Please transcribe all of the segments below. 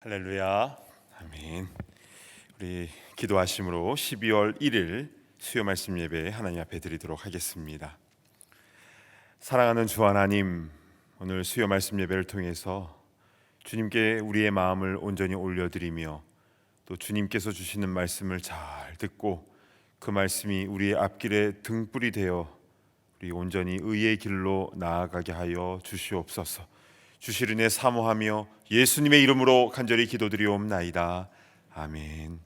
할렐루야, 아멘. 우리 기도하심으로 12월 1일 수요 말씀 예배 하나님 앞에 드리도록 하겠습니다. 사랑하는 주 하나님, 오늘 수요 말씀 예배를 통해서 주님께 우리의 마음을 온전히 올려드리며 또 주님께서 주시는 말씀을 잘 듣고 그 말씀이 우리의 앞길에 등불이 되어 우리 온전히 의의 길로 나아가게 하여 주시옵소서. 주실 은혜 사모하며 예수님의 이름으로 간절히 기도드리옵나이다. 아멘.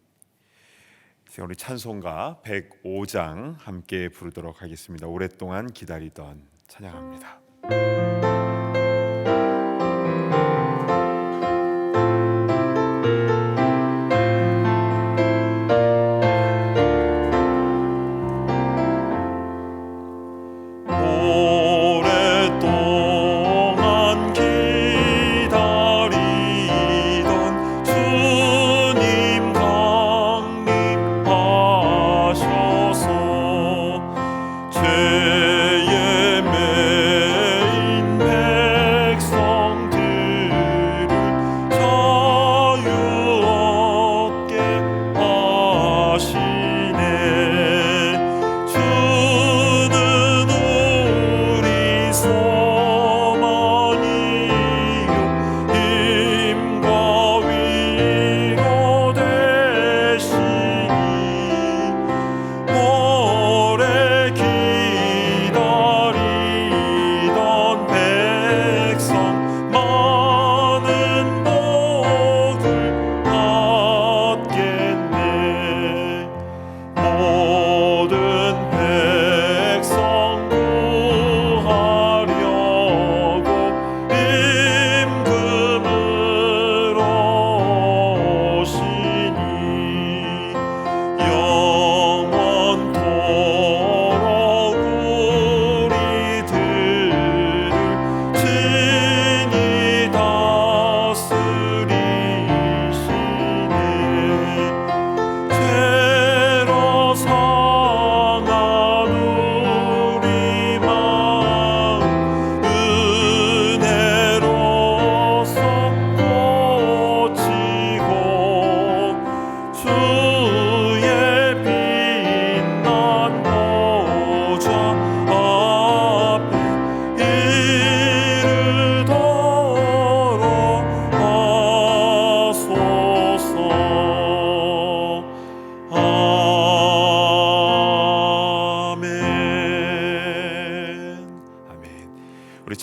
이제 우리 찬송가 105장 함께 부르도록 하겠습니다. 오랫동안 기다리던 찬양합니다.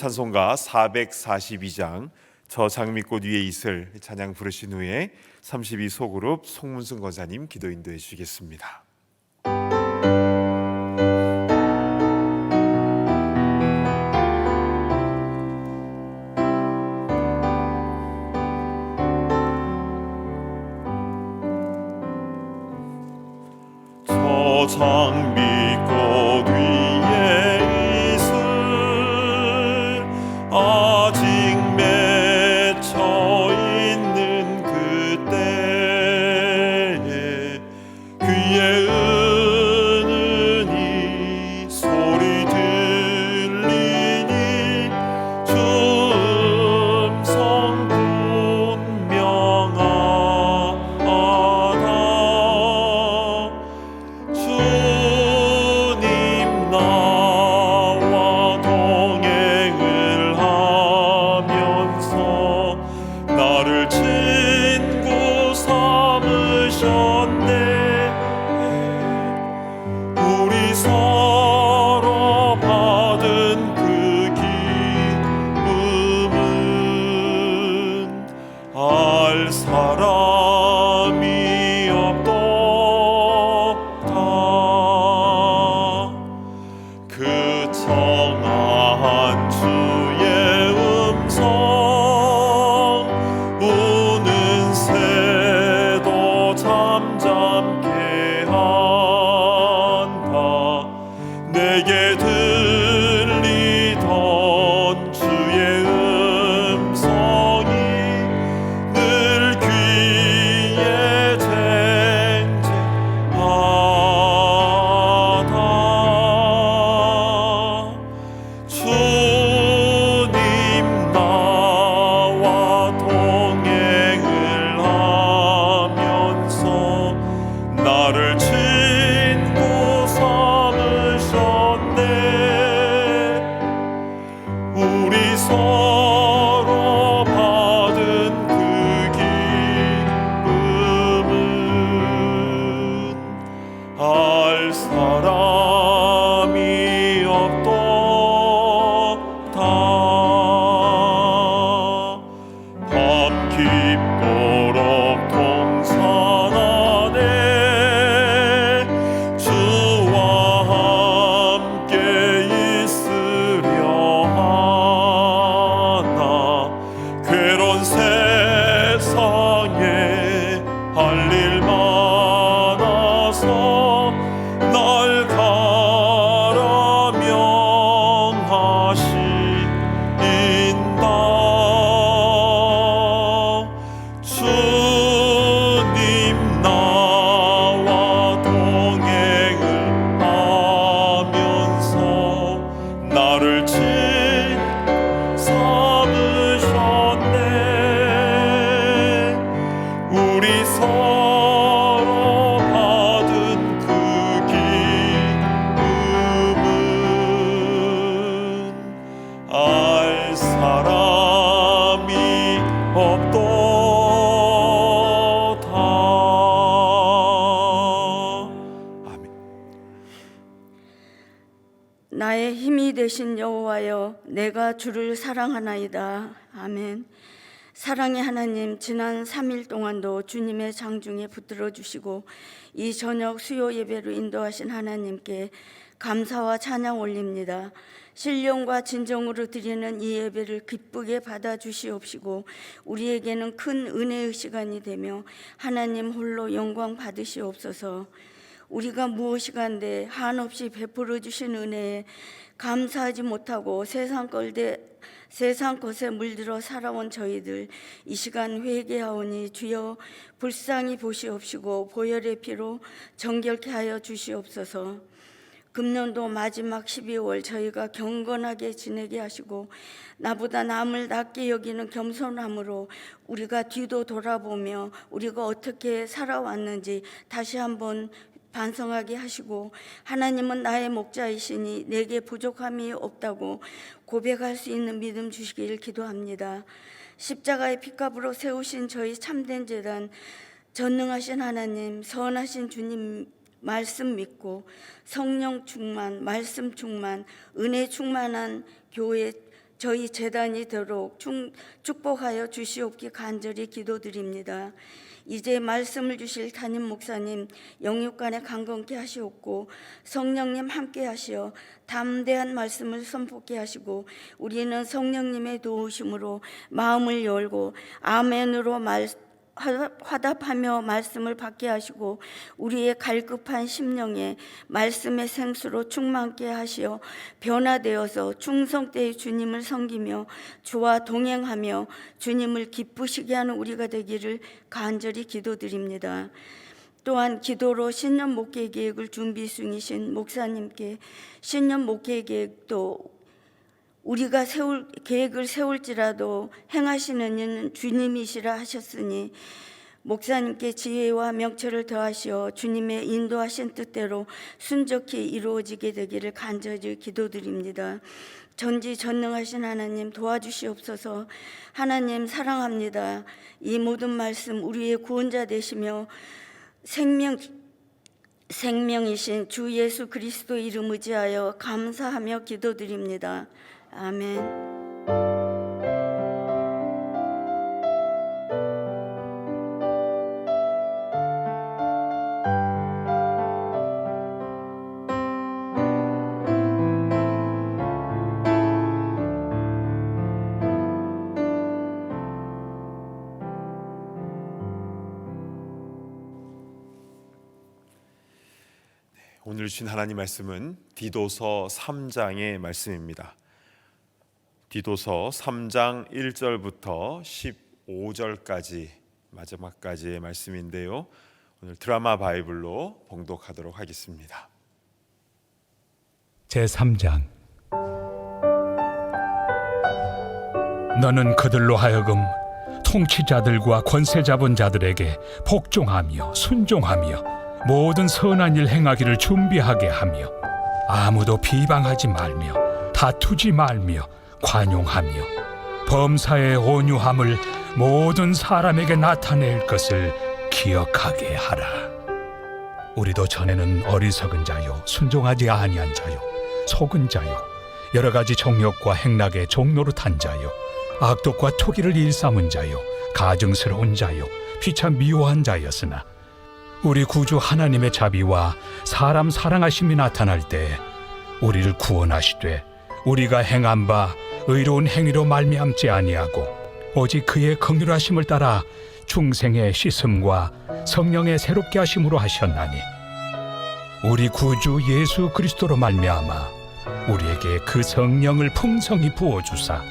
찬송가 442장 저 장미꽃 위에 있을 찬양 부르신 후에 32소그룹 송문승 권사님 기도 인도해 주시겠습니다. 저 장미꽃 위에 아직 맺혀 있는 그때에 귀에 은은히 소리 들리니 주 음성 분명하다. 주 우리 서로 받은 그 기쁨은 알 사람이 없도다. 밤 깊도록 동산 안에 주와 함께 있으려 하나. 괴로운 세상에 할 일 많아서 날 가라 명하시인다. 주님 나와 동행을 하면서 나를 진 삼으셨네. 우리 서로 받은 그 기쁨은 알 사람이 없도다. 아멘. 나의 힘이 되신 여호와여, 내가 주를 사랑하나이다. 아멘. 사랑의 하나님, 지난 3일 동안도 주님의 장중에 붙들어 주시고 이 저녁 수요 예배로 인도하신 하나님께 감사와 찬양 올립니다. 신령과 진정으로 드리는 이 예배를 기쁘게 받아 주시옵시고 우리에게는 큰 은혜의 시간이 되며 하나님 홀로 영광 받으시옵소서. 우리가 무엇이간데 한없이 베풀어 주신 은혜에 감사하지 못하고 세상 것에 물들어 살아온 저희들 이 시간 회개하오니 주여 불쌍히 보시옵시고 보혈의 피로 정결케 하여 주시옵소서. 금년도 마지막 12월 저희가 경건하게 지내게 하시고 나보다 남을 낮게 여기는 겸손함으로 우리가 뒤도 돌아보며 우리가 어떻게 살아왔는지 다시 한번 반성하게 하시고 하나님은 나의 목자이시니 내게 부족함이 없다고 고백할 수 있는 믿음 주시길 기도합니다. 십자가의 핏값으로 세우신 저희 참된 제단, 전능하신 하나님, 선하신 주님 말씀 믿고 성령 충만, 말씀 충만, 은혜 충만한 교회 저희 제단이 되도록 축복하여 주시옵기 간절히 기도드립니다. 이제 말씀을 주실 담임 목사님 영육간에 강건케 하시옵고 성령님 함께 하시어 담대한 말씀을 선포케 하시고 우리는 성령님의 도우심으로 마음을 열고 아멘으로 화답하며 말씀을 받게 하시고 우리의 갈급한 심령에 말씀의 생수로 충만케 하시어 변화되어서 충성되이 주님을 섬기며 주와 동행하며 주님을 기쁘시게 하는 우리가 되기를 간절히 기도드립니다. 또한 기도로 신년 목회 계획을 준비 중이신 목사님께 신년 목회 계획도 우리가 계획을 세울지라도 행하시는 이는 주님이시라 하셨으니 목사님께 지혜와 명철을 더하시어 주님의 인도하신 뜻대로 순적히 이루어지게 되기를 간절히 기도드립니다. 전지전능하신 하나님 도와주시옵소서. 하나님 사랑합니다. 이 모든 말씀 우리의 구원자 되시며 생명이신 주 예수 그리스도 이름 의지하여 감사하며 기도드립니다. 아멘. 오늘 주신 하나님 말씀은 디도서 3장의 말씀입니다. 디도서 3장 1절부터 15절까지 마지막까지의 말씀인데요. 오늘 드라마 바이블로 봉독하도록 하겠습니다. 제3장. 너는 그들로 하여금 통치자들과 권세 잡은 자들에게 복종하며 순종하며 모든 선한 일 행하기를 준비하게 하며 아무도 비방하지 말며 다투지 말며 관용하며 범사의 온유함을 모든 사람에게 나타낼 것을 기억하게 하라. 우리도 전에는 어리석은 자요, 순종하지 아니한 자요, 속은 자요, 여러 가지 정욕과 행락의 종노릇한 자요, 악독과 토기를 일삼은 자요, 가증스러운 자요, 피차 미워한 자였으나 우리 구주 하나님의 자비와 사람 사랑하심이 나타날 때 우리를 구원하시되 우리가 행한 바 의로운 행위로 말미암지 아니하고 오직 그의 긍휼하심을 따라 중생의 씻음과 성령의 새롭게 하심으로 하셨나니 우리 구주 예수 그리스도로 말미암아 우리에게 그 성령을 풍성히 부어주사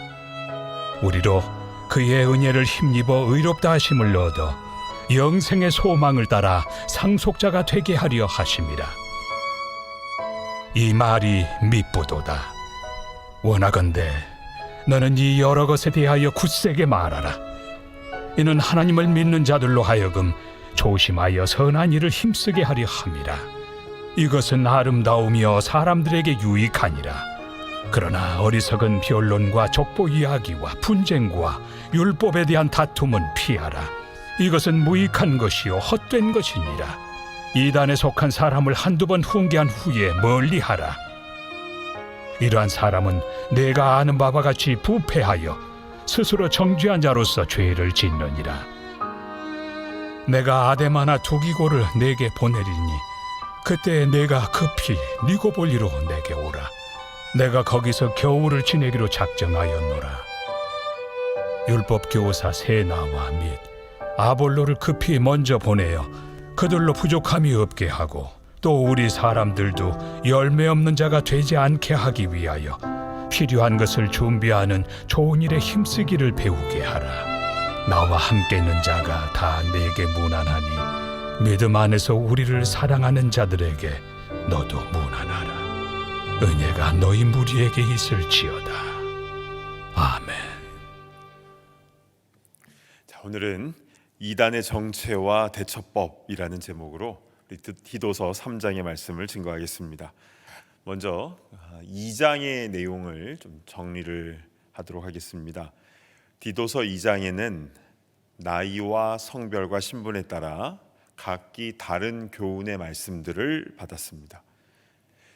우리로 그의 은혜를 힘입어 의롭다 하심을 얻어 영생의 소망을 따라 상속자가 되게 하려 하심이라. 이 말이 미쁘도다. 원하건대 너는 이 여러 것에 대하여 굳세게 말하라. 이는 하나님을 믿는 자들로 하여금 조심하여 선한 일을 힘쓰게 하려 함이라. 이것은 아름다우며 사람들에게 유익하니라. 그러나 어리석은 변론과 족보 이야기와 분쟁과 율법에 대한 다툼은 피하라. 이것은 무익한 것이요 헛된 것이니라. 이단에 속한 사람을 한두 번 훈계한 후에 멀리하라. 이러한 사람은 내가 아는 바와 같이 부패하여 스스로 정죄한 자로서 죄를 짓느니라. 내가 아데마나 두기고를 내게 보내리니 그때 내가 급히 니고볼리로 내게 오라. 내가 거기서 겨울을 지내기로 작정하였노라. 율법 교사 세나와 및 아볼로를 급히 먼저 보내어 그들로 부족함이 없게 하고 또 우리 사람들도 열매 없는 자가 되지 않게 하기 위하여 필요한 것을 준비하는 좋은 일에 힘쓰기를 배우게 하라. 나와 함께 있는 자가 다 내게 무난하니 믿음 안에서 우리를 사랑하는 자들에게 너도 무난하라. 은혜가 너희 무리에게 있을지어다. 아멘. 자, 오늘은 이단의 정체와 대처법이라는 제목으로 우리 디도서 3장의 말씀을 증거하겠습니다. 먼저 2장의 내용을 좀 정리를 하도록 하겠습니다. 디도서 2장에는 나이와 성별과 신분에 따라 각기 다른 교훈의 말씀들을 받았습니다.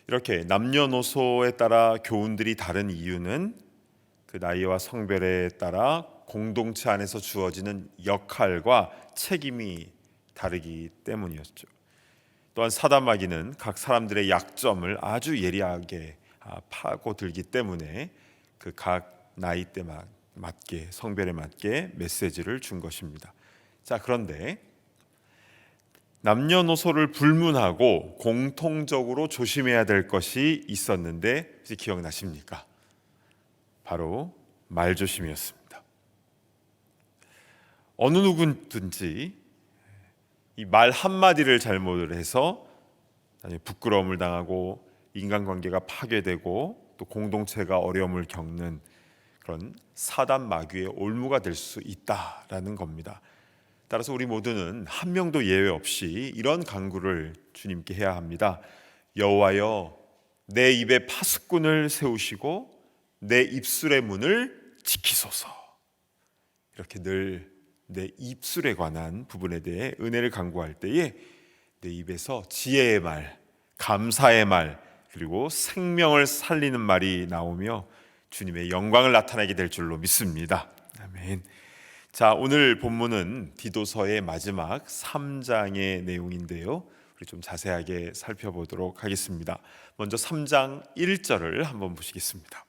이렇게 남녀노소에 따라 교훈들이 다른 이유는 그 나이와 성별에 따라 공동체 안에서 주어지는 역할과 책임이 다르기 때문이었죠. 또한 사단마귀는 각 사람들의 약점을 아주 예리하게 파고들기 때문에 그 각 나이대 맞게 성별에 맞게 메시지를 준 것입니다. 자, 그런데 남녀노소를 불문하고 공통적으로 조심해야 될 것이 있었는데 혹시 기억나십니까? 바로 말조심이었습니다. 어느 누구든지 이 말 한마디를 잘못을 해서 부끄러움을 당하고 인간관계가 파괴되고 또 공동체가 어려움을 겪는 그런 사단 마귀의 올무가 될 수 있다라는 겁니다. 따라서 우리 모두는 한 명도 예외 없이 이런 간구를 주님께 해야 합니다. 여호와여, 내 입에 파수꾼을 세우시고 내 입술의 문을 지키소서. 이렇게 늘 내 입술에 관한 부분에 대해 은혜를 간구할 때에 내 입에서 지혜의 말, 감사의 말, 그리고 생명을 살리는 말이 나오며 주님의 영광을 나타내게 될 줄로 믿습니다. 아멘. 자, 오늘 본문은 디도서의 마지막 3장의 내용인데요. 우리 좀 자세하게 살펴보도록 하겠습니다. 먼저 3장 1절을 한번 보시겠습니다.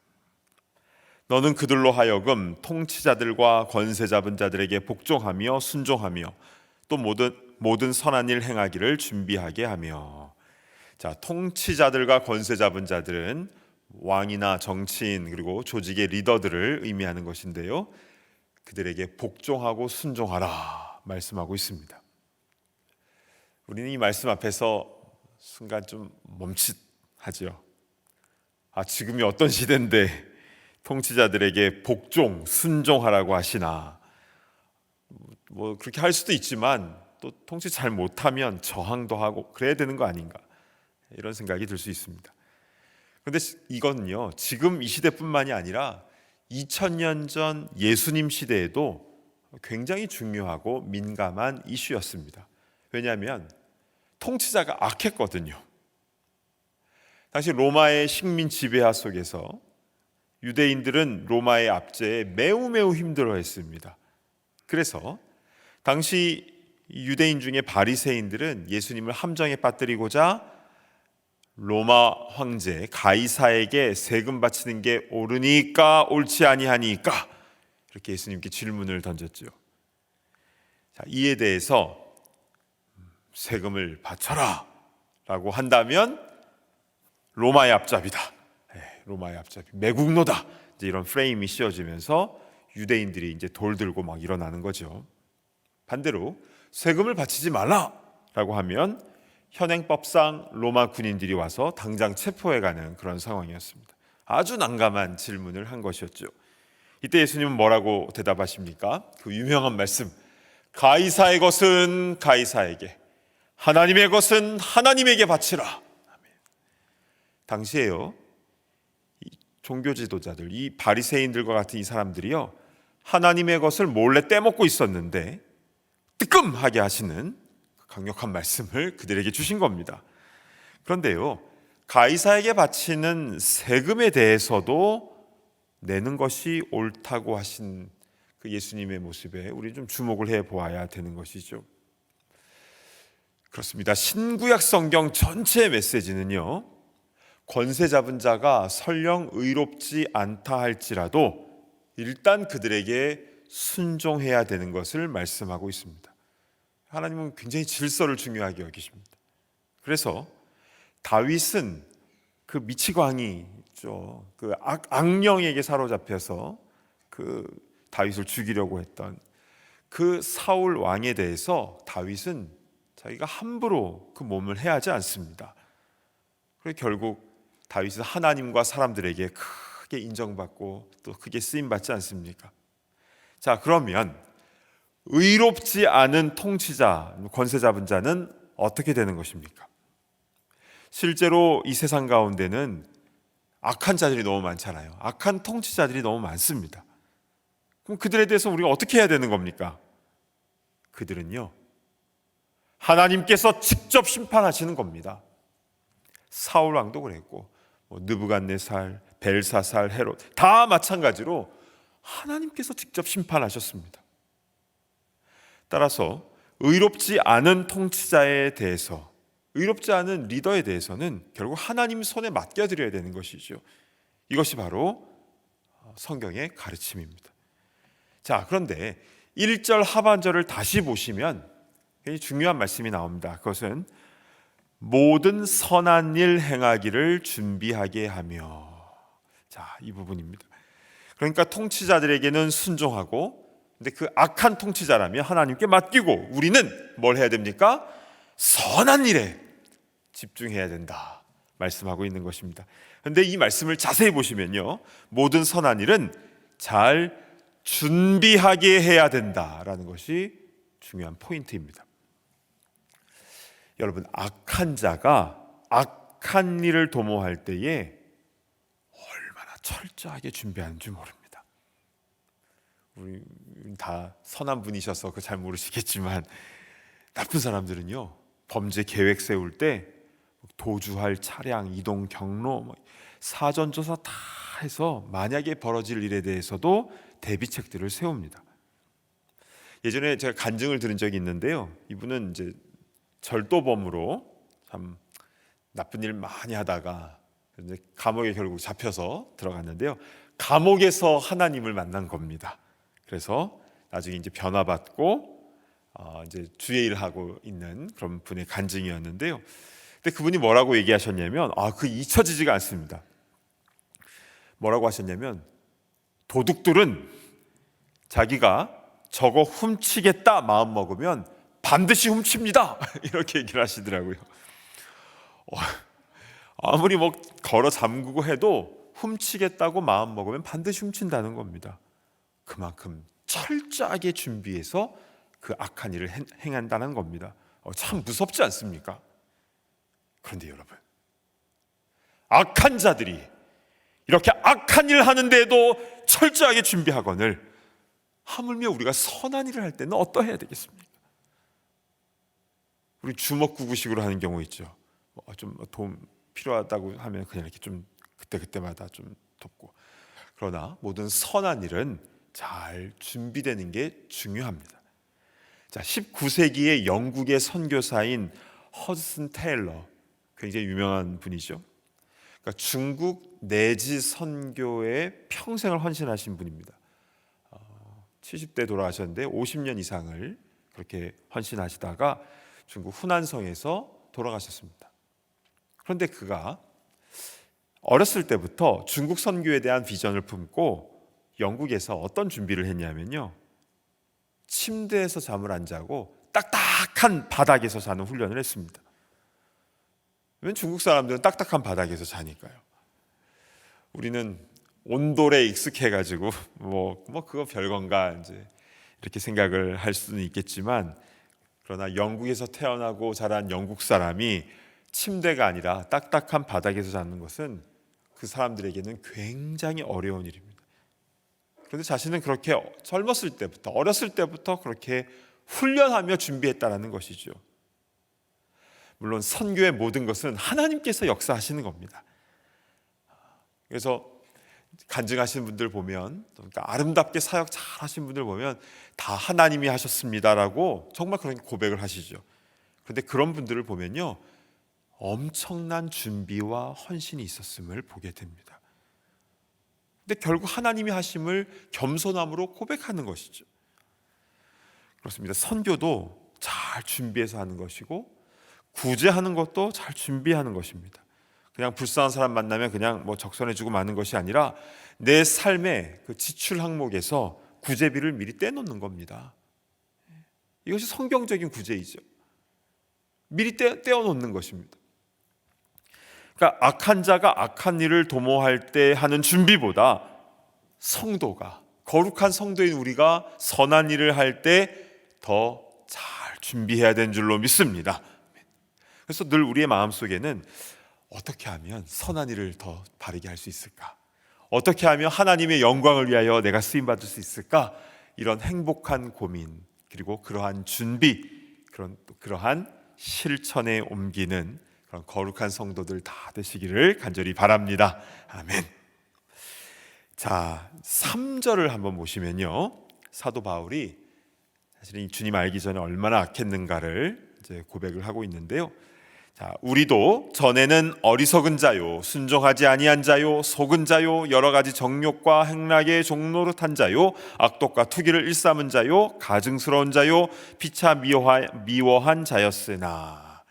너는 그들로 하여금 통치자들과 권세 잡은 자들에게 복종하며 순종하며 또 모든 선한 일 행하기를 준비하게 하며. 자, 통치자들과 권세 잡은 자들은 왕이나 정치인 그리고 조직의 리더들을 의미하는 것인데요. 그들에게 복종하고 순종하라 말씀하고 있습니다. 우리는 이 말씀 앞에서 순간 좀 멈칫하죠. 지금이 어떤 시대인데 통치자들에게 복종, 순종하라고 하시나. 뭐 그렇게 할 수도 있지만 또 통치 잘 못하면 저항도 하고 그래야 되는 거 아닌가, 이런 생각이 들 수 있습니다. 그런데 이거는요, 지금 이 시대뿐만이 아니라 2000년 전 예수님 시대에도 굉장히 중요하고 민감한 이슈였습니다. 왜냐하면 통치자가 악했거든요. 당시 로마의 식민 지배하 속에서 유대인들은 로마의 압제에 매우 힘들어했습니다. 그래서 당시 유대인 중에 바리새인들은 예수님을 함정에 빠뜨리고자 로마 황제 가이사에게 세금 바치는 게 옳으니까 옳지 아니하니까 이렇게 예수님께 질문을 던졌죠. 자, 이에 대해서 세금을 바쳐라 라고 한다면 로마의 앞잡이다, 로마의 앞잡이, 매국노다, 이제 이런 프레임이 씌워지면서 유대인들이 이제 돌 들고 막 일어나는 거죠. 반대로 세금을 바치지 말라라고 하면 현행법상 로마 군인들이 와서 당장 체포해가는 그런 상황이었습니다. 아주 난감한 질문을 한 것이었죠. 이때 예수님은 뭐라고 대답하십니까? 그 유명한 말씀, 가이사의 것은 가이사에게, 하나님의 것은 하나님에게 바치라. 아멘. 당시에요, 이 종교 지도자들, 이 바리새인들과 같은 이 사람들이요, 하나님의 것을 몰래 떼먹고 있었는데 뜨끔하게 하시는 강력한 말씀을 그들에게 주신 겁니다. 그런데요, 가이사에게 바치는 세금에 대해서도 내는 것이 옳다고 하신 그 예수님의 모습에 우리 좀 주목을 해 보아야 되는 것이죠. 그렇습니다. 신구약 성경 전체의 메시지는요, 권세 잡은 자가 설령 의롭지 않다 할지라도 일단 그들에게 순종해야 되는 것을 말씀하고 있습니다. 하나님은 굉장히 질서를 중요하게 여기십니다. 그래서 다윗은 그 미치광이 있죠, 그 악령에게 사로잡혀서 그 다윗을 죽이려고 했던 그 사울 왕에 대해서 다윗은 자기가 함부로 그 몸을 해하지 않습니다. 그래서 결국 다윗은 하나님과 사람들에게 크게 인정받고 또 크게 쓰임받지 않습니까? 자, 그러면 의롭지 않은 통치자, 권세 잡은 자는 어떻게 되는 것입니까? 실제로 이 세상 가운데는 악한 자들이 너무 많잖아요. 악한 통치자들이 너무 많습니다. 그럼 그들에 대해서 우리가 어떻게 해야 되는 겁니까? 그들은요, 하나님께서 직접 심판하시는 겁니다. 사울 왕도 그랬고, 느부갓네살, 벨사살, 헤롯 다 마찬가지로 하나님께서 직접 심판하셨습니다. 따라서 의롭지 않은 통치자에 대해서, 의롭지 않은 리더에 대해서는 결국 하나님 손에 맡겨드려야 되는 것이죠. 이것이 바로 성경의 가르침입니다. 자, 그런데 1절 하반절을 다시 보시면 굉장히 중요한 말씀이 나옵니다. 그것은 모든 선한 일 행하기를 준비하게 하며, 자, 이 부분입니다. 그러니까 통치자들에게는 순종하고, 근데 그 악한 통치자라면 하나님께 맡기고, 우리는 뭘 해야 됩니까? 선한 일에 집중해야 된다 말씀하고 있는 것입니다. 그런데 이 말씀을 자세히 보시면요, 모든 선한 일은 잘 준비하게 해야 된다라는 것이 중요한 포인트입니다. 여러분, 악한 자가 악한 일을 도모할 때에 얼마나 철저하게 준비하는지 모릅니다. 우리 다 선한 분이셔서 그 잘 모르시겠지만, 나쁜 사람들은요, 범죄 계획 세울 때 도주할 차량, 이동 경로, 사전 조사 다 해서 만약에 벌어질 일에 대해서도 대비책들을 세웁니다. 예전에 제가 간증을 들은 적이 있는데요, 이분은 이제 절도범으로 참 나쁜 일 많이 하다가 이제 감옥에 결국 잡혀서 들어갔는데요, 감옥에서 하나님을 만난 겁니다. 그래서 나중에 이제 변화받고 이제 주의 일을 하고 있는 그런 분의 간증이었는데요. 근데 그분이 뭐라고 얘기하셨냐면, 그 잊혀지지가 않습니다. 뭐라고 하셨냐면, 도둑들은 자기가 저거 훔치겠다 마음 먹으면 반드시 훔칩니다. 이렇게 얘기를 하시더라고요. 아무리 뭐 걸어 잠그고 해도 훔치겠다고 마음 먹으면 반드시 훔친다는 겁니다. 그만큼 철저하게 준비해서 그 악한 일을 행한다는 겁니다. 참 무섭지 않습니까? 그런데 여러분, 악한 자들이 이렇게 악한 일을 하는데도 철저하게 준비하거늘 하물며 우리가 선한 일을 할 때는 어떠해야 되겠습니까? 우리 주먹구구식으로 하는 경우 있죠. 좀 도움 필요하다고 하면 그냥 이렇게 좀 그때마다 좀 돕고. 그러나 모든 선한 일은 잘 준비되는 게 중요합니다. 자, 19세기의 영국의 선교사인 허드슨 테일러, 굉장히 유명한 분이죠. 그러니까 중국 내지 선교에 평생을 헌신하신 분입니다. 70대 돌아가셨는데 50년 이상을 그렇게 헌신하시다가 중국 후난성에서 돌아가셨습니다. 그런데 그가 어렸을 때부터 중국 선교에 대한 비전을 품고 영국에서 어떤 준비를 했냐면요, 침대에서 잠을 안 자고 딱딱한 바닥에서 자는 훈련을 했습니다. 왜냐면 중국 사람들은 딱딱한 바닥에서 자니까요. 우리는 온돌에 익숙해가지고 뭐 그거 별건가 이제 이렇게 생각을 할 수는 있겠지만, 그러나 영국에서 태어나고 자란 영국 사람이 침대가 아니라 딱딱한 바닥에서 자는 것은 그 사람들에게는 굉장히 어려운 일입니다. 그런데 자신은 그렇게 어렸을 때부터 그렇게 훈련하며 준비했다라는 것이죠. 물론 선교의 모든 것은 하나님께서 역사하시는 겁니다. 그래서 간증하시는 분들 보면, 그러니까 아름답게 사역 잘 하신 분들 보면 다 하나님이 하셨습니다라고 정말 그런 고백을 하시죠. 그런데 그런 분들을 보면요, 엄청난 준비와 헌신이 있었음을 보게 됩니다. 근데 결국 하나님이 하심을 겸손함으로 고백하는 것이죠. 그렇습니다. 선교도 잘 준비해서 하는 것이고, 구제하는 것도 잘 준비하는 것입니다. 그냥 불쌍한 사람 만나면 그냥 적선해주고 마는 것이 아니라 내 삶의 그 지출 항목에서 구제비를 미리 떼놓는 겁니다. 이것이 성경적인 구제이죠. 미리 떼어놓는 것입니다. 그러니까 악한 자가 악한 일을 도모할 때 하는 준비보다 성도가, 거룩한 성도인 우리가 선한 일을 할 때 더 잘 준비해야 되는 줄로 믿습니다. 그래서 늘 우리의 마음속에는 어떻게 하면 선한 일을 더 바르게 할 수 있을까? 어떻게 하면 하나님의 영광을 위하여 내가 쓰임받을 수 있을까? 이런 행복한 고민, 그리고 그러한 준비, 그러한 실천에 옮기는 그런 거룩한 성도들 다 되시기를 간절히 바랍니다. 아멘. 자, 3절을 한번 보시면요, 사도 바울이 사실 이 주님 알기 전에 얼마나 악했는가를 이제 고백을 하고 있는데요. 자, 우리도 전에는 어리석은 자요, 순종하지 아니한 자요, 속은 자요, 여러 가지 정욕과 행락의 종노릇한 자요, 악독과 투기를 일삼은 자요, 가증스러운 자요, 피차 미워한 자였으나.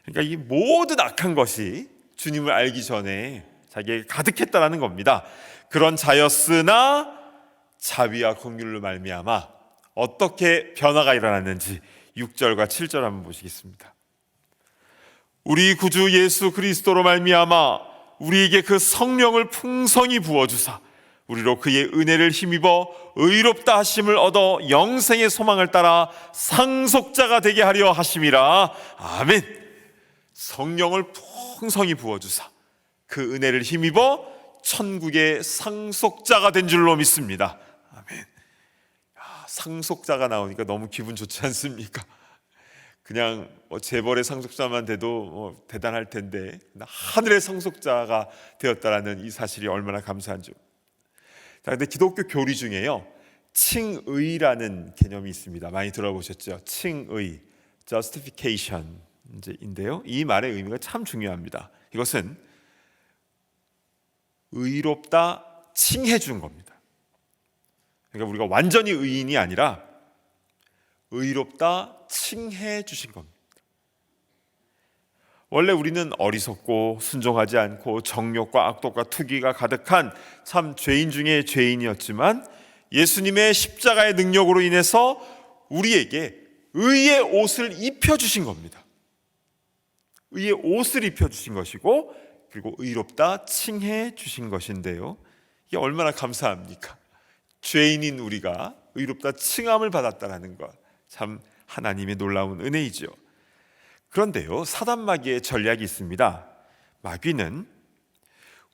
그러니까 이 모든 악한 것이 주님을 알기 전에 자기에게 가득했다라는 겁니다. 그런 자였으나 자비와 긍휼로 말미암아 어떻게 변화가 일어났는지 6절과 7절 한번 보시겠습니다. 우리 구주 예수 그리스도로 말미암아 우리에게 그 성령을 풍성히 부어주사 우리로 그의 은혜를 힘입어 의롭다 하심을 얻어 영생의 소망을 따라 상속자가 되게 하려 하심이라. 아멘. 성령을 풍성히 부어주사 그 은혜를 힘입어 천국의 상속자가 된 줄로 믿습니다. 아멘. 상속자가 나오니까 너무 기분 좋지 않습니까? 그냥 재벌의 상속자만 돼도 대단할 텐데 하늘의 상속자가 되었다라는 이 사실이 얼마나 감사한지. 자, 근데 기독교 교리 중에요, 칭의라는 개념이 있습니다. 많이 들어보셨죠? 칭의, justification인데요. 이 말의 의미가 참 중요합니다. 이것은 의롭다 칭해 준 겁니다. 그러니까 우리가 완전히 의인이 아니라 의롭다 칭해 주신 겁니다. 원래 우리는 어리석고 순종하지 않고 정욕과 악독과 투기가 가득한 참 죄인 중에 죄인이었지만 예수님의 십자가의 능력으로 인해서 우리에게 의의 옷을 입혀주신 겁니다. 의의 옷을 입혀주신 것이고, 그리고 의롭다 칭해 주신 것인데요, 이게 얼마나 감사합니까? 죄인인 우리가 의롭다 칭함을 받았다는 것, 참 하나님의 놀라운 은혜이죠. 그런데요, 사단 마귀의 전략이 있습니다. 마귀는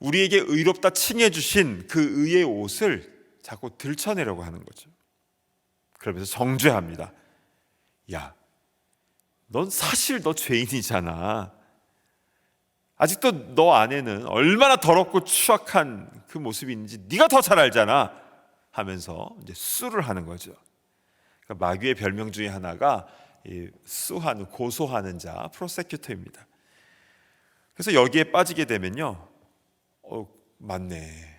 우리에게 의롭다 칭해 주신 그 의의 옷을 자꾸 들춰내려고 하는 거죠. 그러면서 정죄합니다. 야, 넌 사실 너 죄인이잖아. 아직도 너 안에는 얼마나 더럽고 추악한 그 모습이 있는지 네가 더 잘 알잖아 하면서 이제 수를 하는 거죠. 그러니까 마귀의 별명 중에 하나가 이 수하는, 고소하는 자, 프로세큐터입니다. 그래서 여기에 빠지게 되면요, 맞네.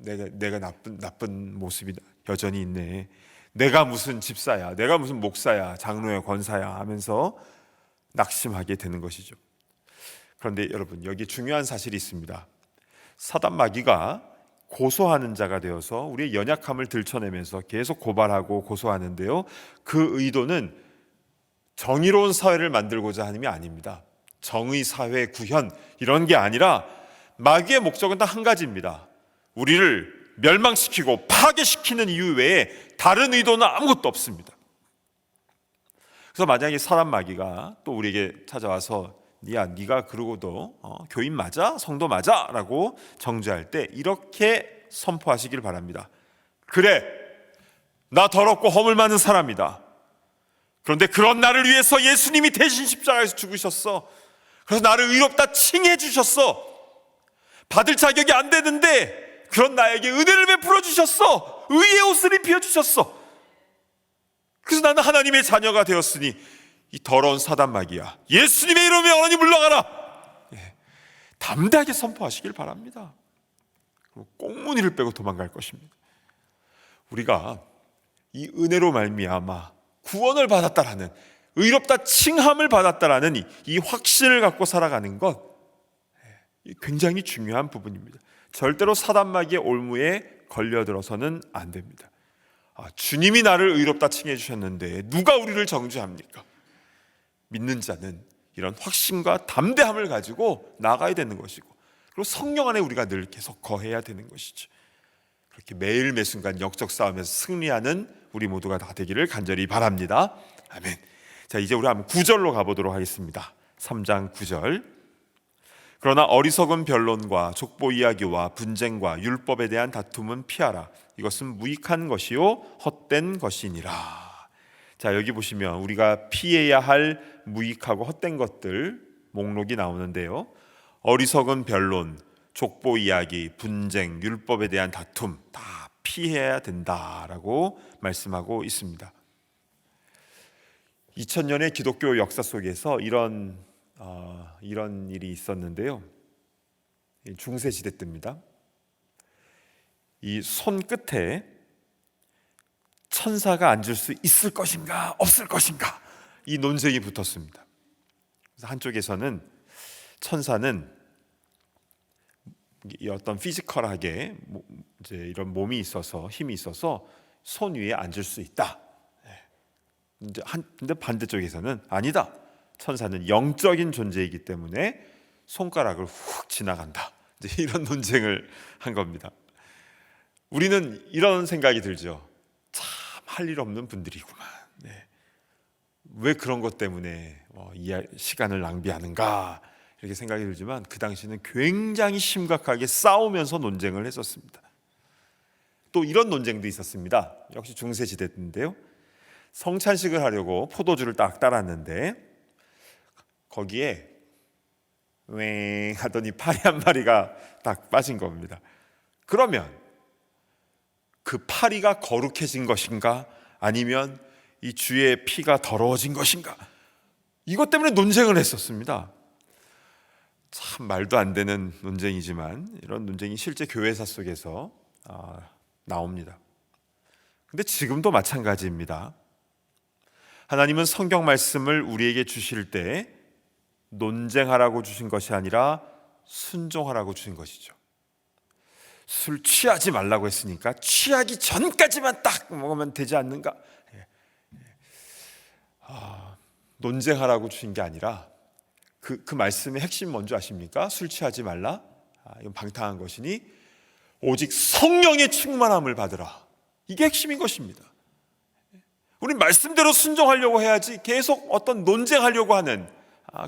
내가 나쁜 모습이 여전히 있네. 내가 무슨 집사야, 내가 무슨 목사야, 장로야, 권사야 하면서 낙심하게 되는 것이죠. 그런데 여러분, 여기 중요한 사실이 있습니다. 사단 마귀가 고소하는 자가 되어서 우리의 연약함을 들춰내면서 계속 고발하고 고소하는데요, 그 의도는 정의로운 사회를 만들고자 하는 게 아닙니다. 정의 사회 구현 이런 게 아니라 마귀의 목적은 딱 한 가지입니다. 우리를 멸망시키고 파괴시키는 이유 외에 다른 의도는 아무것도 없습니다. 그래서 만약에 사단 마귀가 또 우리에게 찾아와서 야, 네가 그러고도 교인 맞아? 성도 맞아? 라고 정죄할 때 이렇게 선포하시길 바랍니다. 그래, 나 더럽고 허물 많은 사람이다. 그런데 그런 나를 위해서 예수님이 대신 십자가에서 죽으셨어. 그래서 나를 의롭다 칭해 주셨어. 받을 자격이 안 되는데 그런 나에게 은혜를 베풀어 주셨어. 의의 옷을 입혀 주셨어. 그래서 나는 하나님의 자녀가 되었으니 이 더러운 사단 마귀야, 예수님의 이름에 영원히 물러가라. 담대하게 선포하시길 바랍니다. 꽁무니를 빼고 도망갈 것입니다. 우리가 이 은혜로 말미암아 구원을 받았다라는, 의롭다 칭함을 받았다라는 이 확신을 갖고 살아가는 것, 굉장히 중요한 부분입니다. 절대로 사단 마귀의 올무에 걸려들어서는 안 됩니다. 주님이 나를 의롭다 칭해 주셨는데 누가 우리를 정죄합니까? 믿는 자는 이런 확신과 담대함을 가지고 나가야 되는 것이고, 그리고 성령 안에 우리가 늘 계속 거해야 되는 것이죠. 그렇게 매일 매순간 역적 싸움에서 승리하는 우리 모두가 다 되기를 간절히 바랍니다. 아멘. 자, 이제 우리 한번 9절로 가보도록 하겠습니다. 3장 9절. 그러나 어리석은 변론과 족보 이야기와 분쟁과 율법에 대한 다툼은 피하라. 이것은 무익한 것이요 헛된 것이니라. 자, 여기 보시면 우리가 피해야 할 무익하고 헛된 것들 목록이 나오는데요, 어리석은 변론, 족보 이야기, 분쟁, 율법에 대한 다툼 다 피해야 된다라고 말씀하고 있습니다. 2000년의 기독교 역사 속에서 이런 일이 있었는데요, 중세시대 때입니다. 이 손끝에 천사가 앉을 수 있을 것인가 없을 것인가, 이 논쟁이 붙었습니다. 그래서 한쪽에서는 천사는 어떤 피지컬하게 이제 이런 몸이 있어서, 힘이 있어서 손 위에 앉을 수 있다. 근데 반대쪽에서는 아니다, 천사는 영적인 존재이기 때문에 손가락을 훅 지나간다. 이제 이런 논쟁을 한 겁니다. 우리는 이런 생각이 들죠. 참 할 일 없는 분들이구만. 왜 그런 것 때문에 이 시간을 낭비하는가, 이렇게 생각이 들지만 그 당시는 굉장히 심각하게 싸우면서 논쟁을 했었습니다. 또 이런 논쟁도 있었습니다. 역시 중세시대인데요, 성찬식을 하려고 포도주를 딱 따랐는데 거기에 웽 하더니 파리 한 마리가 딱 빠진 겁니다. 그러면 그 파리가 거룩해진 것인가, 아니면 이 주의 피가 더러워진 것인가, 이것 때문에 논쟁을 했었습니다. 참 말도 안 되는 논쟁이지만 이런 논쟁이 실제 교회사 속에서 나옵니다. 근데 지금도 마찬가지입니다. 하나님은 성경 말씀을 우리에게 주실 때 논쟁하라고 주신 것이 아니라 순종하라고 주신 것이죠. 술 취하지 말라고 했으니까 취하기 전까지만 딱 먹으면 되지 않는가? 논쟁하라고 주신 게 아니라 그 말씀의 핵심 뭔지 아십니까? 술 취하지 말라. 이건 방탕한 것이니 오직 성령의 충만함을 받으라. 이게 핵심인 것입니다. 우리 말씀대로 순종하려고 해야지 계속 어떤 논쟁하려고 하는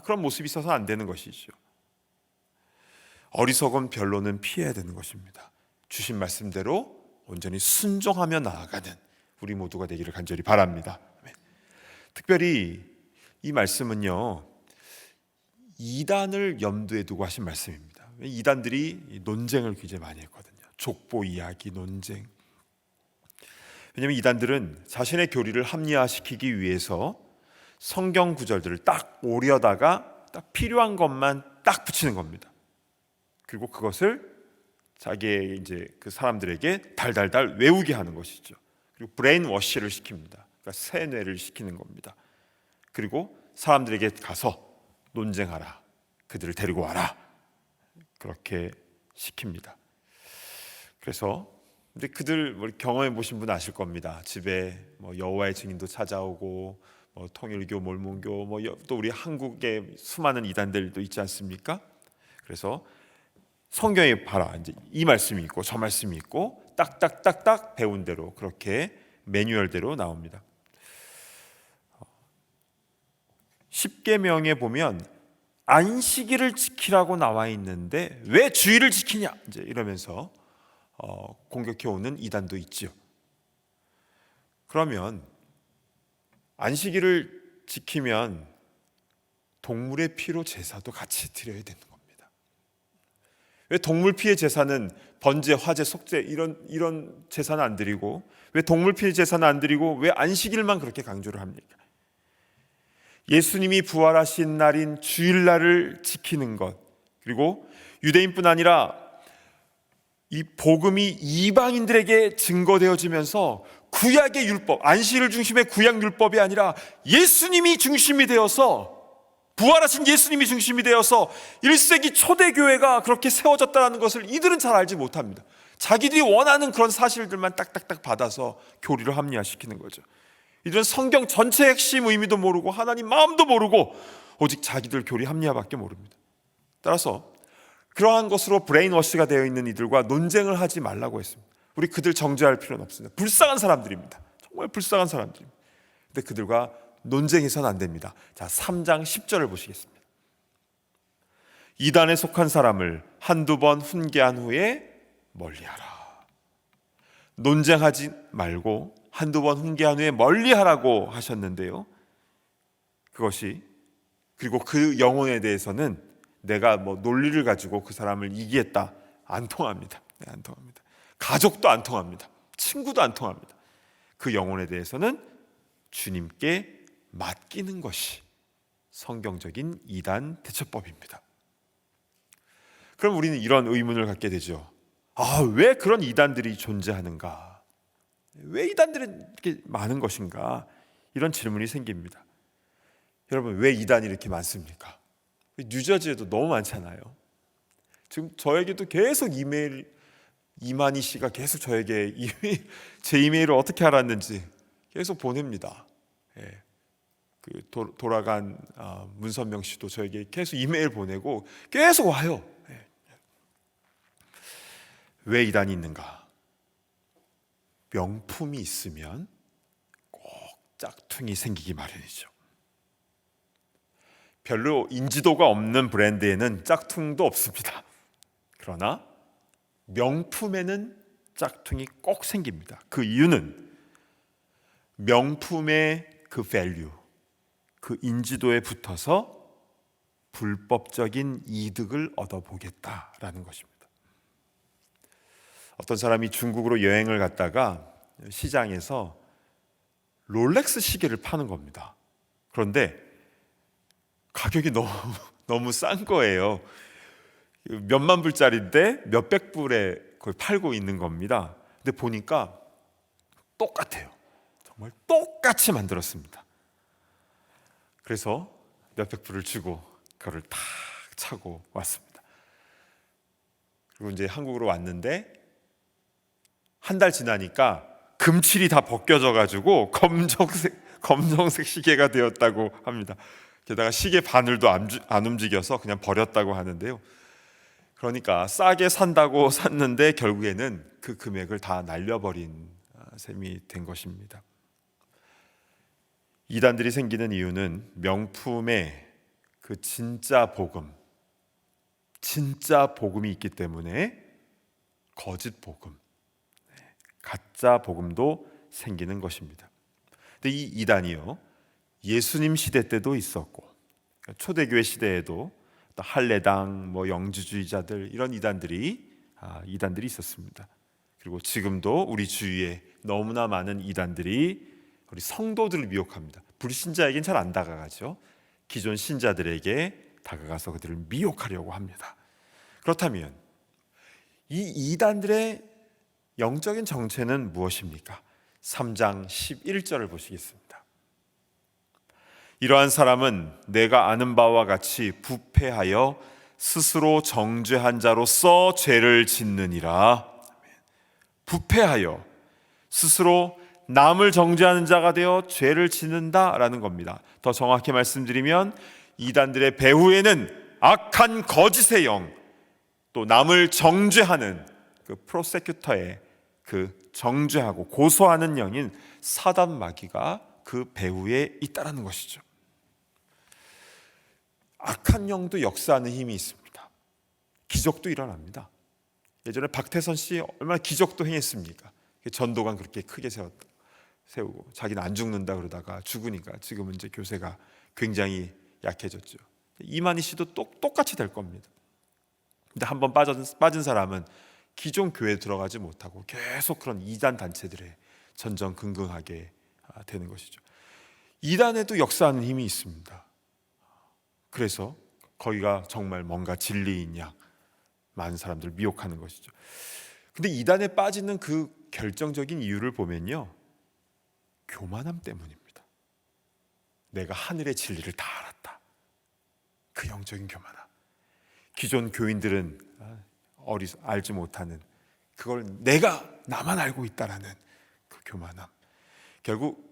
그런 모습이 있어서 안 되는 것이죠. 어리석은 변론은 피해야 되는 것입니다. 주신 말씀대로 온전히 순종하며 나아가는 우리 모두가 되기를 간절히 바랍니다. 특별히 이 말씀은요, 이단을 염두에 두고 하신 말씀입니다. 이단들이 논쟁을 굉장히 많이 했거든요. 족보 이야기, 논쟁. 왜냐하면 이단들은 자신의 교리를 합리화시키기 위해서 성경 구절들을 딱 오려다가 딱 필요한 것만 딱 붙이는 겁니다. 그리고 그것을 자기의 이제 그 사람들에게 달달달 외우게 하는 것이죠. 그리고 브레인 워시를 시킵니다. 그러니까 세뇌를 시키는 겁니다. 그리고 사람들에게 가서 논쟁하라, 그들을 데리고 와라, 그렇게 시킵니다. 그래서 근데 그들 경험해 보신 분 아실 겁니다. 집에 뭐 여호와의 증인도 찾아오고 뭐 통일교, 몰몬교, 또 우리 한국의 수많은 이단들도 있지 않습니까? 그래서 성경에 봐라, 이제 이 말씀이 있고 저 말씀이 있고 딱딱딱딱 배운 대로 그렇게 매뉴얼대로 나옵니다. 10계명에 보면 안식일을 지키라고 나와 있는데 왜 주일을 지키냐, 이제 이러면서 공격해 오는 이단도 있죠. 그러면 안식일을 지키면 동물의 피로 제사도 같이 드려야 되는 겁니다. 왜 동물 피의 제사는 번제, 화제, 속죄 이런 제사는 안 드리고, 왜 동물 피의 제사는 안 드리고 왜 안식일만 그렇게 강조를 합니까? 예수님이 부활하신 날인 주일날을 지키는 것, 그리고 유대인뿐 아니라 이 복음이 이방인들에게 증거되어지면서 구약의 율법, 안식일 중심의 구약 율법이 아니라 예수님이 중심이 되어서, 부활하신 예수님이 중심이 되어서 1세기 초대교회가 그렇게 세워졌다는 것을 이들은 잘 알지 못합니다. 자기들이 원하는 그런 사실들만 딱딱딱 받아서 교리를 합리화시키는 거죠. 이들은 성경 전체 핵심 의미도 모르고 하나님 마음도 모르고 오직 자기들 교리 합리화밖에 모릅니다. 따라서 그러한 것으로 브레인워시가 되어 있는 이들과 논쟁을 하지 말라고 했습니다. 우리 그들 정죄할 필요는 없습니다. 불쌍한 사람들입니다. 정말 불쌍한 사람들입니다. 근데 그들과 논쟁해서는 안 됩니다. 자, 3장 10절을 보시겠습니다. 이단에 속한 사람을 한두 번 훈계한 후에 멀리하라. 논쟁하지 말고 한두 번 훈계한 후에 멀리하라고 하셨는데요, 그것이, 그리고 그 영혼에 대해서는 내가 뭐 논리를 가지고 그 사람을 이기겠다, 안 통합니다. 네, 안 통합니다. 가족도 안 통합니다. 친구도 안 통합니다. 그 영혼에 대해서는 주님께 맡기는 것이 성경적인 이단 대처법입니다. 그럼 우리는 이런 의문을 갖게 되죠. 왜 그런 이단들이 존재하는가? 왜 이단들이 이렇게 많은 것인가? 이런 질문이 생깁니다. 여러분, 왜 이단이 이렇게 많습니까? 뉴저지에도 너무 많잖아요. 지금 저에게도 계속 이만희 씨가 계속 저에게 제 이메일을 어떻게 알았는지 계속 보냅니다. 예. 그 돌아간 문선명 씨도 저에게 계속 이메일 보내고 계속 와요. 예. 왜 이단이 있는가? 명품이 있으면 꼭 짝퉁이 생기기 마련이죠. 별로 인지도가 없는 브랜드에는 짝퉁도 없습니다. 그러나 명품에는 짝퉁이 꼭 생깁니다. 그 이유는 명품의 그 밸류, 그 인지도에 붙어서 불법적인 이득을 얻어보겠다라는 것입니다. 어떤 사람이 중국으로 여행을 갔다가 시장에서 롤렉스 시계를 파는 겁니다. 그런데 가격이 너무 싼 거예요. 몇만 불짜리인데 몇백 불에 그걸 팔고 있는 겁니다. 근데 보니까 똑같아요. 정말 똑같이 만들었습니다. 그래서 몇백 불을 주고 그거를 탁 차고 왔습니다. 그리고 이제 한국으로 왔는데 한 달 지나니까 금칠이 다 벗겨져 가지고 검정색 시계가 되었다고 합니다. 게다가 시계 바늘도 안 움직여서 그냥 버렸다고 하는데요. 그러니까 싸게 산다고 샀는데 결국에는 그 금액을 다 날려버린 셈이 된 것입니다. 이단들이 생기는 이유는 명품의 그 진짜 복음이 있기 때문에 거짓 복음, 가짜 복음도 생기는 것입니다. 근데 이 이단이요, 예수님 시대 때도 있었고 초대교회 시대에도 또 할례당, 영주주의자들 이런 이단들이 있었습니다. 그리고 지금도 우리 주위에 너무나 많은 이단들이 우리 성도들을 미혹합니다. 불신자에겐 잘 안 다가가죠. 기존 신자들에게 다가가서 그들을 미혹하려고 합니다. 그렇다면 이 이단들의 영적인 정체는 무엇입니까? 3장 11절을 보시겠습니다. 이러한 사람은 내가 아는 바와 같이 부패하여 스스로 정죄한 자로서 죄를 짓느니라. 부패하여 스스로 남을 정죄하는 자가 되어 죄를 짓는다라는 겁니다. 더 정확히 말씀드리면 이단들의 배후에는 악한 거짓의 영, 또 남을 정죄하는 그 프로세큐터의 그 정죄하고 고소하는 영인 사단 마귀가 그 배후에 있다라는 것이죠. 악한 영도 역사하는 힘이 있습니다. 기적도 일어납니다. 예전에 박태선 씨 얼마나 기적도 행했습니까? 전도관 그렇게 크게 세우고 자기는 안 죽는다 그러다가 죽으니까 지금은 이제 교세가 굉장히 약해졌죠. 이만희 씨도 똑같이 될 겁니다. 근데 한번 빠진 사람은 기존 교회에 들어가지 못하고 계속 그런 이단 단체들에 전전긍긍하게 되는 것이죠. 이단에도 역사하는 힘이 있습니다. 그래서 거기가 정말 뭔가 진리인 양 많은 사람들 미혹하는 것이죠. 근데 이단에 빠지는 그 결정적인 이유를 보면요, 교만함 때문입니다. 내가 하늘의 진리를 다 알았다. 그 영적인 교만함. 기존 교인들은 알지 못하는 그걸 나만 알고 있다라는 그 교만함. 결국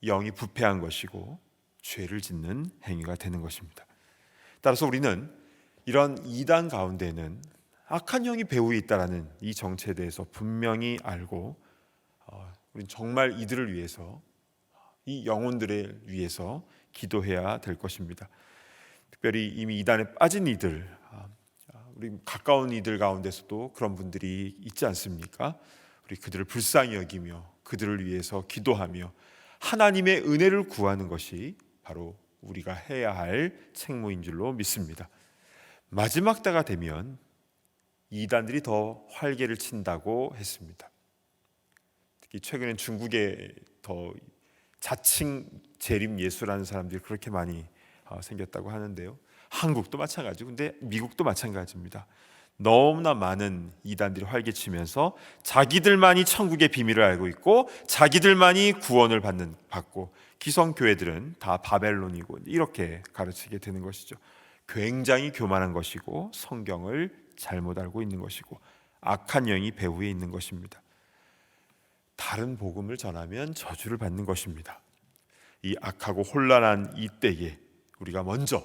영이 부패한 것이고 죄를 짓는 행위가 되는 것입니다. 따라서 우리는 이런 이단 가운데는 악한 영이 배후에 있다라는 이 정체에 대해서 분명히 알고 우리는 정말 이들을 위해서, 이 영혼들을 위해서 기도해야 될 것입니다. 특별히 이미 이단에 빠진 이들, 우리 가까운 이들 가운데서도 그런 분들이 있지 않습니까? 우리 그들을 불쌍히 여기며 그들을 위해서 기도하며 하나님의 은혜를 구하는 것이 바로 우리가 해야 할 책무인 줄로 믿습니다. 마지막 때가 되면 이단들이 더 활개를 친다고 했습니다. 특히 최근엔 중국에 더 자칭 재림 예수라는 사람들이 그렇게 많이 생겼다고 하는데요. 한국도 마찬가지고 근데 미국도 마찬가지입니다. 너무나 많은 이단들이 활개치면서 자기들만이 천국의 비밀을 알고 있고 자기들만이 구원을 받고 기성교회들은 다 바벨론이고 이렇게 가르치게 되는 것이죠. 굉장히 교만한 것이고 성경을 잘못 알고 있는 것이고 악한 영이 배후에 있는 것입니다. 다른 복음을 전하면 저주를 받는 것입니다. 이 악하고 혼란한 이 때에 우리가 먼저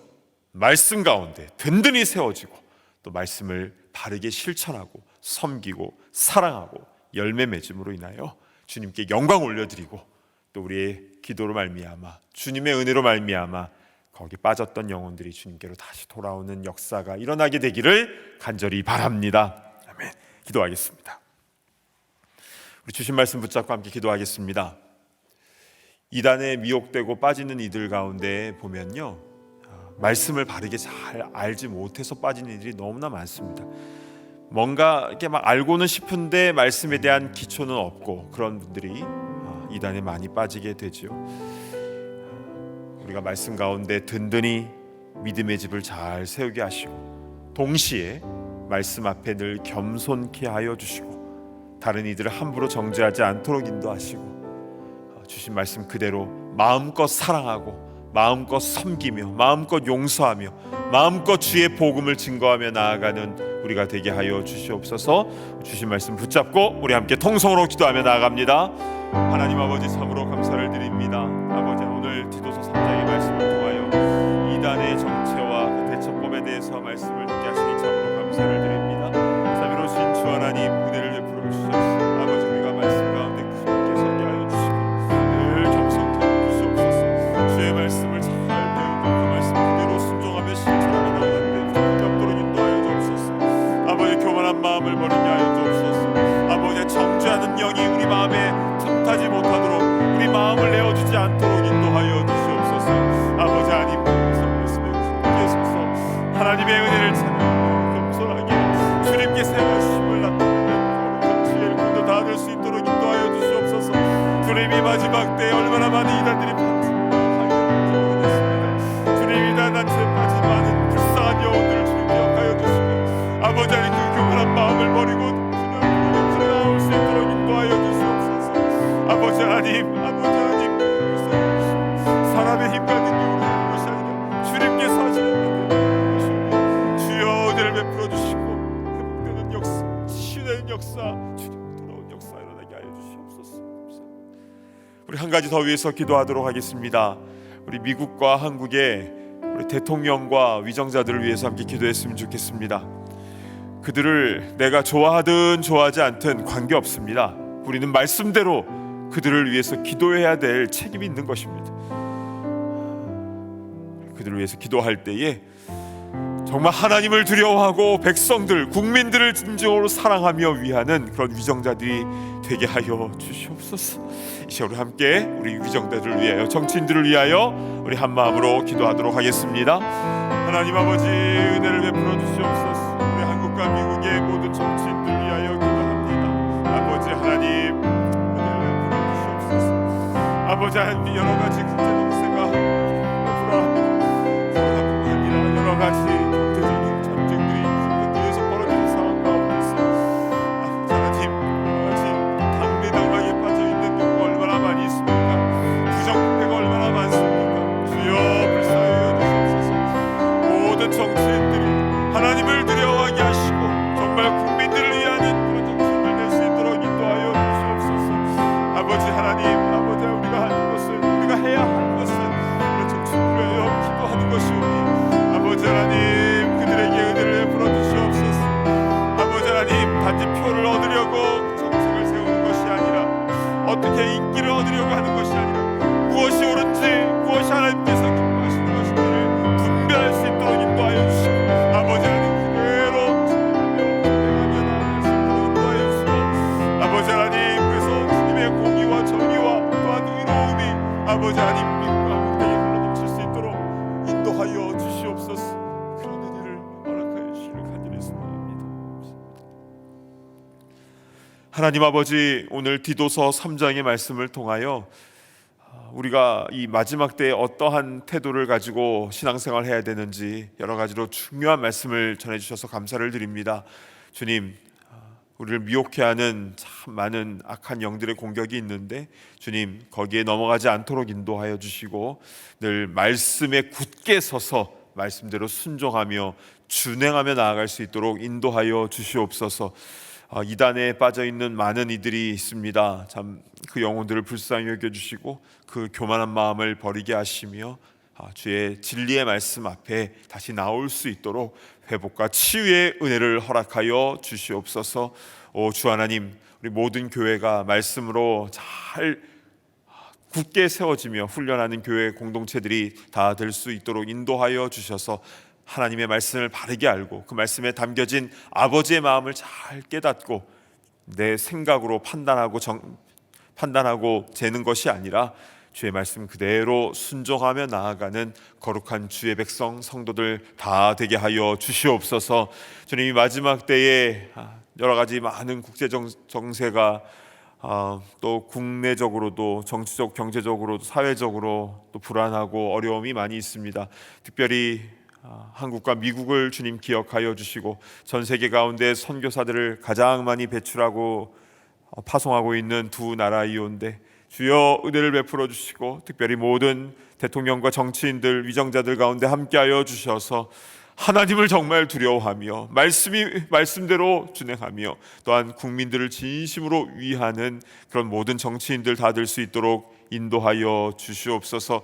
말씀 가운데 든든히 세워지고 또 말씀을 바르게 실천하고 섬기고 사랑하고 열매 맺음으로 인하여 주님께 영광 올려드리고 또 우리의 기도로 말미암아 주님의 은혜로 말미암아 거기 빠졌던 영혼들이 주님께로 다시 돌아오는 역사가 일어나게 되기를 간절히 바랍니다. 아멘. 기도하겠습니다. 우리 주신 말씀 붙잡고 함께 기도하겠습니다. 이단에 미혹되고 빠지는 이들 가운데 보면요, 말씀을 바르게 잘 알지 못해서 빠진 이들이 너무나 많습니다. 뭔가 이렇게 막 알고는 싶은데 말씀에 대한 기초는 없고 그런 분들이 이단에 많이 빠지게 되죠. 우리가 말씀 가운데 든든히 믿음의 집을 잘 세우게 하시고 동시에 말씀 앞에 늘 겸손케 하여 주시고 다른 이들을 함부로 정죄하지 않도록 인도하시고 주신 말씀 그대로 마음껏 사랑하고 마음껏 섬기며 마음껏 용서하며 마음껏 주의 복음을 증거하며 나아가는 우리가 되게 하여 주시옵소서. 주신 말씀 붙잡고 우리 함께 통성으로 기도하며 나아갑니다. 하나님 아버지 참으로 감사를 드립니다. 아버지 오늘 디도서 3장의 말씀을 통하여 이단의 정체와 그 대처법에 대해서 말씀을 듣게 하시니 참으로 감사를 드립니다. 자비로우신 주 하나님 은혜를 베풀어 주셔서 아버지 우리가 말씀 가운데 크게 서게 하여 주시고 늘 겸손케 하여 주시옵소서. 주의 말씀을 잘 배우고 그 말씀 그대로 순종하며 실천하며 나가는데 영도로 인도하여 주옵소서. 아버지 교만한 마음을 버리게 하여 주옵소서. 아버지 정죄하는 영이 우리 아버지 하나님, 사람의 힘과 능력으로 되는 것이 아니라 주님께서 하시는 것입니다. 주여 은혜를 베풀어 주시고 회복되는 역사, 치유되는 역사, 주님 돌아온 역사 일어나게 하여 주시옵소서. 우리 한 가지 더 위해서 기도하도록 하겠습니다. 우리 미국과 한국의 우리 대통령과 위정자들을 위해서 함께 기도했으면 좋겠습니다. 그들을 내가 좋아하든 좋아하지 않든 관계없습니다. 우리는 말씀대로 그들을 위해서 기도해야 될 책임이 있는 것입니다. 그들을 위해서 기도할 때에 정말 하나님을 두려워하고 백성들, 국민들을 진정으로 사랑하며 위하는 그런 위정자들이 되게 하여 주시옵소서. 이 시간 우리 함께 우리 위정자들을 위하여, 정치인들을 위하여 우리 한 마음으로 기도하도록 하겠습니다. 하나님 아버지 은혜를 베풀어 주시옵소서. 우리 한국과 미국의 모든 정치인들 위하여 기도합니다. 아버지 하나님 은혜를 베풀어 주시옵소서. 아버지 하나님 여러 가지 국제 정세가 불안합니다. 코로나뿐만 아니라 여러 가지 경제적인 전쟁들이 계속 벌어지는 상황 가운데서 아버지 하나님 여러 가지 당리당락에 빠져 있는 경우가 얼마나 많이 있습니까? 부정부패가 얼마나 많습니까? 주여 불쌍히 여주시옵소서. 모든 정치인들이 하나님을 두려워하게 하시고 정말 국민들을 위하는 그런 정치인을 낼 수 있도록 인도하여 주시옵소서. 아버지 하나님, 아버지 우리가 하는 것을, 우리가 해야 할 것은 그런 정치인들을 위하여 기도하는 것이오니 아버지 하나님 그들에게 은혜를 베풀어 주시옵소서. 아버지 하나님 단지 표를 얻으려고 정책을 세우는 것이 아니라, 어떻게 인기를 얻으려고 하는 것이 아니라 무엇이 옳은지, 무엇이 하나님께서 기뻐하시는 것인지를 분별할 수 있도록 인도하여 주시고, 아버지 하나님 그대로 진행하며 나아갈 수 있도록 인도하여 주시고, 아버지 하나님 그래서 주님의 공의와 정의와 또한 의로움이 아버지 하나님 미국과 한국에 흘러넘칠 수 있도록 인도하여 주시옵소서. 그런 은혜를 허락하여 주시길 간절히 소원합니다. 하나님 아버지, 오늘 디도서 3장의 말씀을 통하여 우리가 이 마지막 때에 어떠한 태도를 가지고 신앙생활을 해야 되는지 여러 가지로 중요한 말씀을 전해주셔서 감사를 드립니다. 주님, 우리를 미혹해하는 참 많은 악한 영들의 공격이 있는데 주님 거기에 넘어가지 않도록 인도하여 주시고 늘 말씀에 굳게 서서 말씀대로 순종하며 준행하며 나아갈 수 있도록 인도하여 주시옵소서. 이단에 빠져 있는 많은 이들이 있습니다. 참 그 영혼들을 불쌍히 여겨주시고 그 교만한 마음을 버리게 하시며 주의 진리의 말씀 앞에 다시 나올 수 있도록 회복과 치유의 은혜를 허락하여 주시옵소서. 오 주 하나님, 우리 모든 교회가 말씀으로 잘 굳게 세워지며 훈련하는 교회 공동체들이 다 될 수 있도록 인도하여 주셔서 하나님의 말씀을 바르게 알고 그 말씀에 담겨진 아버지의 마음을 잘 깨닫고 내 생각으로 판단하고 재는 것이 아니라 주의 말씀 그대로 순종하며 나아가는 거룩한 주의 백성 성도들 다 되게 하여 주시옵소서. 주님이 마지막 때에 여러 가지 많은 국제 정세가 또 국내적으로도 정치적, 경제적으로도 사회적으로 또 불안하고 어려움이 많이 있습니다. 특별히 한국과 미국을 주님 기억하여 주시고 전 세계 가운데 선교사들을 가장 많이 배출하고 파송하고 있는 두 나라이온데 주여 은혜를 베풀어 주시고 특별히 모든 대통령과 정치인들, 위정자들 가운데 함께하여 주셔서 하나님을 정말 두려워하며 말씀대로 준행하며 또한 국민들을 진심으로 위하는 그런 모든 정치인들 다 될 수 있도록 인도하여 주시옵소서.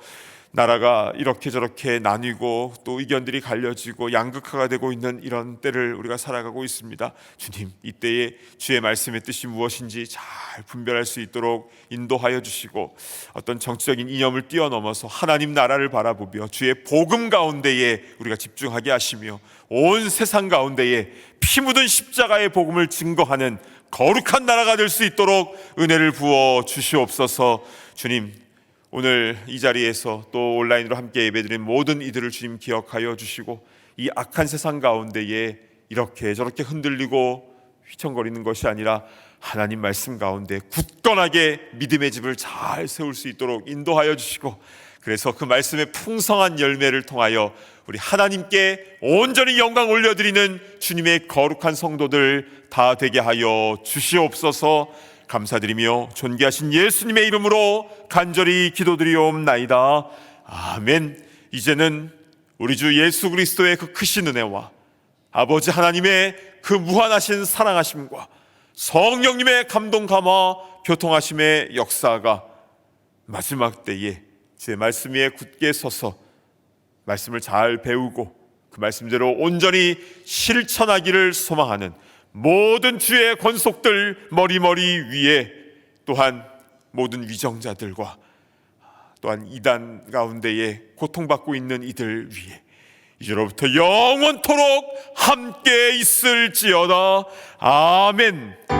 나라가 이렇게 저렇게 나뉘고 또 의견들이 갈려지고 양극화가 되고 있는 이런 때를 우리가 살아가고 있습니다. 주님, 이때에 주의 말씀의 뜻이 무엇인지 잘 분별할 수 있도록 인도하여 주시고 어떤 정치적인 이념을 뛰어넘어서 하나님 나라를 바라보며 주의 복음 가운데에 우리가 집중하게 하시며 온 세상 가운데에 피 묻은 십자가의 복음을 증거하는 거룩한 나라가 될 수 있도록 은혜를 부어 주시옵소서. 주님, 오늘 이 자리에서 또 온라인으로 함께 예배드린 모든 이들을 주님 기억하여 주시고 이 악한 세상 가운데에 이렇게 저렇게 흔들리고 휘청거리는 것이 아니라 하나님 말씀 가운데 굳건하게 믿음의 집을 잘 세울 수 있도록 인도하여 주시고 그래서 그 말씀의 풍성한 열매를 통하여 우리 하나님께 온전히 영광 올려드리는 주님의 거룩한 성도들 다 되게 하여 주시옵소서. 감사드리며 존귀하신 예수님의 이름으로 간절히 기도드리옵나이다. 아멘. 이제는 우리 주 예수 그리스도의 그 크신 은혜와 아버지 하나님의 그 무한하신 사랑하심과 성령님의 감동 감화 교통하심의 역사가 마지막 때에 제 말씀 위에 굳게 서서 말씀을 잘 배우고 그 말씀대로 온전히 실천하기를 소망하는 모든 주의 권속들 머리머리 위에, 또한 모든 위정자들과 또한 이단 가운데에 고통받고 있는 이들 위에 이제로부터 영원토록 함께 있을지어다. 아멘.